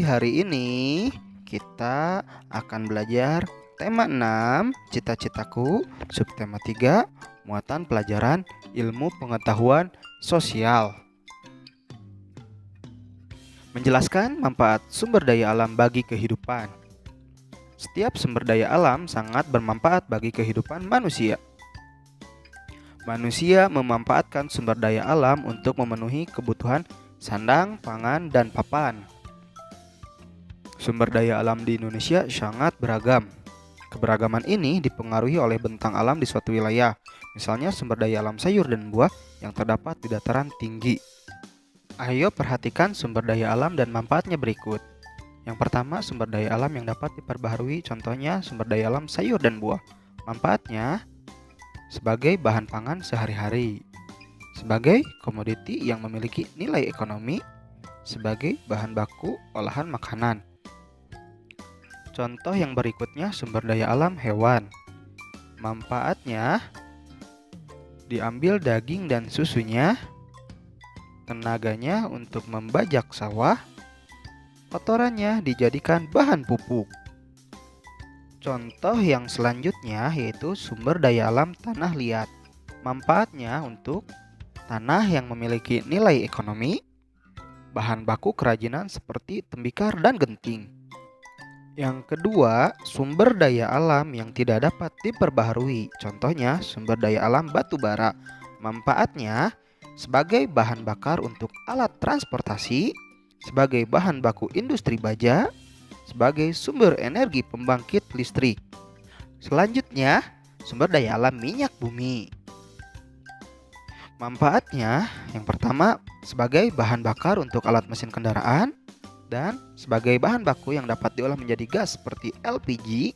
hari ini kita akan belajar tema 6, cita-citaku, subtema 3, muatan pelajaran ilmu pengetahuan sosial. Menjelaskan manfaat sumber daya alam bagi kehidupan. Setiap sumber daya alam sangat bermanfaat bagi kehidupan manusia. Manusia memanfaatkan sumber daya alam untuk memenuhi kebutuhan sandang, pangan, dan papan. Sumber daya alam di Indonesia sangat beragam. Keberagaman ini dipengaruhi oleh bentang alam di suatu wilayah. Misalnya sumber daya alam sayur dan buah yang terdapat di dataran tinggi. Ayo perhatikan sumber daya alam dan manfaatnya berikut. Yang pertama, sumber daya alam yang dapat diperbaharui, contohnya sumber daya alam sayur dan buah. Manfaatnya sebagai bahan pangan sehari-hari, sebagai komoditi yang memiliki nilai ekonomi, sebagai bahan baku olahan makanan. Contoh yang berikutnya sumber daya alam hewan. Manfaatnya diambil daging dan susunya, tenaganya untuk membajak sawah, kotorannya dijadikan bahan pupuk. Contoh yang selanjutnya yaitu sumber daya alam tanah liat. Manfaatnya untuk tanah yang memiliki nilai ekonomi, bahan baku kerajinan seperti tembikar dan genting. Yang kedua, sumber daya alam yang tidak dapat diperbaharui. Contohnya sumber daya alam batu bara. Manfaatnya sebagai bahan bakar untuk alat transportasi, sebagai bahan baku industri baja, sebagai sumber energi pembangkit listrik. Selanjutnya, sumber daya alam minyak bumi. Manfaatnya yang pertama sebagai bahan bakar untuk alat mesin kendaraan dan sebagai bahan baku yang dapat diolah menjadi gas seperti LPG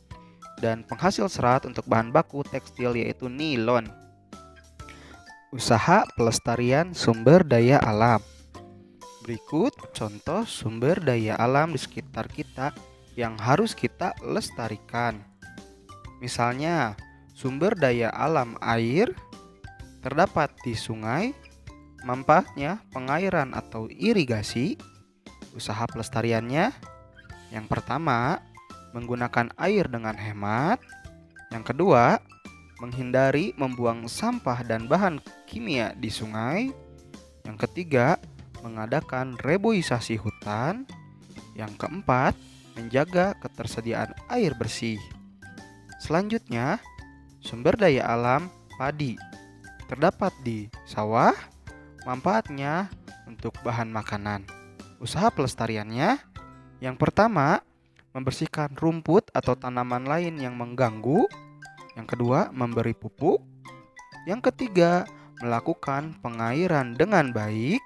dan penghasil serat untuk bahan baku tekstil yaitu nilon. Usaha pelestarian sumber daya alam. Berikut contoh sumber daya alam di sekitar kita yang harus kita lestarikan. Misalnya, sumber daya alam air terdapat di sungai. Manfaatnya pengairan atau irigasi. Usaha pelestariannya yang pertama, menggunakan air dengan hemat. Yang kedua, menghindari membuang sampah dan bahan kimia di sungai. Yang ketiga, mengadakan reboisasi hutan. Yang keempat, menjaga ketersediaan air bersih. Selanjutnya, sumber daya alam padi terdapat di sawah. Manfaatnya untuk bahan makanan. Usaha pelestariannya yang pertama, membersihkan rumput atau tanaman lain yang mengganggu. Yang kedua, memberi pupuk. Yang ketiga, melakukan pengairan dengan baik.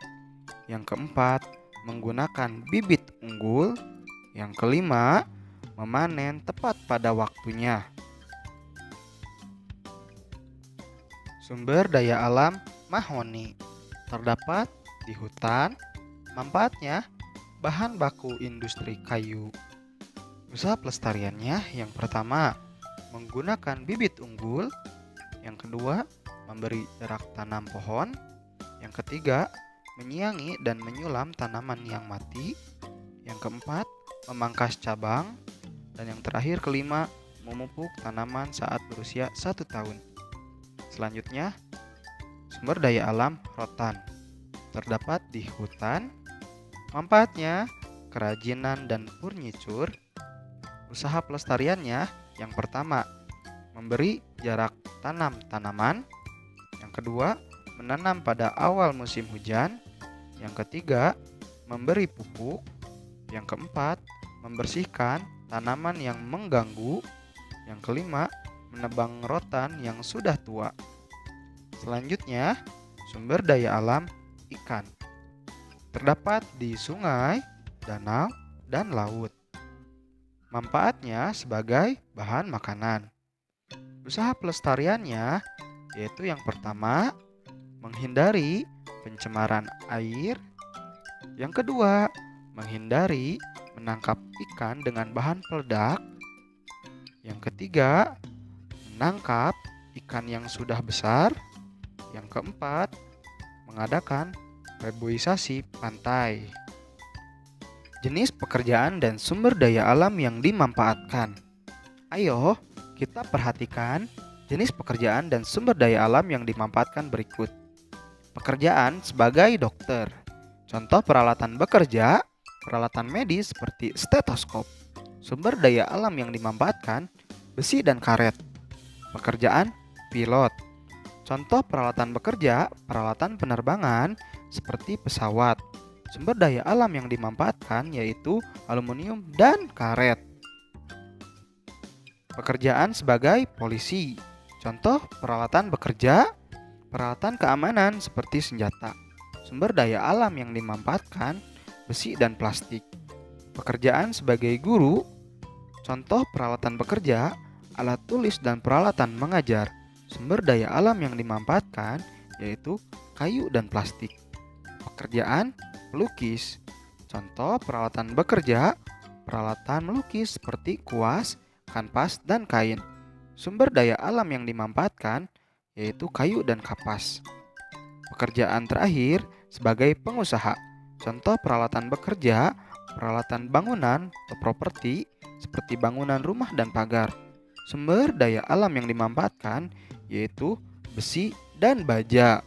Yang keempat, menggunakan bibit unggul. Yang kelima, memanen tepat pada waktunya. Sumber daya alam mahoni terdapat di hutan. Manfaatnya bahan baku industri kayu. Usaha pelestariannya yang pertama, menggunakan bibit unggul. Yang kedua, memberi jarak tanam pohon. Yang ketiga, menyiangi dan menyulam tanaman yang mati. Yang keempat, memangkas cabang. Dan yang terakhir kelima, memupuk tanaman saat berusia 1 tahun. Selanjutnya, sumber daya alam rotan terdapat di hutan. Manfaatnya kerajinan dan furnitur. Usaha pelestariannya yang pertama, memberi jarak tanam tanaman. Yang kedua, menanam pada awal musim hujan. Yang ketiga, memberi pupuk. Yang keempat, membersihkan tanaman yang mengganggu. Yang kelima, menebang rotan yang sudah tua. Selanjutnya, sumber daya alam ikan terdapat di sungai, danau, dan laut. Manfaatnya sebagai bahan makanan. Usaha pelestariannya yaitu yang pertama, menghindari pencemaran air. Yang kedua, menghindari menangkap ikan dengan bahan peledak. Yang ketiga, menangkap ikan yang sudah besar. Yang keempat, mengadakan reboisasi pantai. Jenis pekerjaan dan sumber daya alam yang dimanfaatkan. Ayo, kita perhatikan jenis pekerjaan dan sumber daya alam yang dimanfaatkan berikut. Pekerjaan sebagai dokter. Contoh peralatan bekerja, peralatan medis seperti stetoskop. Sumber daya alam yang dimanfaatkan, besi dan karet. Pekerjaan pilot. Contoh peralatan bekerja, peralatan penerbangan seperti pesawat. Sumber daya alam yang dimanfaatkan yaitu aluminium dan karet. Pekerjaan sebagai polisi. Contoh peralatan bekerja, peralatan keamanan seperti senjata. Sumber daya alam yang dimanfaatkan, besi dan plastik. Pekerjaan sebagai guru. Contoh peralatan bekerja, alat tulis dan peralatan mengajar. Sumber daya alam yang dimanfaatkan yaitu kayu dan plastik. Pekerjaan pelukis. Contoh peralatan bekerja, peralatan melukis seperti kuas, kanvas, dan kain. Sumber daya alam yang dimanfaatkan yaitu kayu dan kapas. Pekerjaan terakhir sebagai pengusaha. Contoh peralatan bekerja, peralatan bangunan atau properti seperti bangunan rumah dan pagar. Sumber daya alam yang dimanfaatkan yaitu besi dan baja.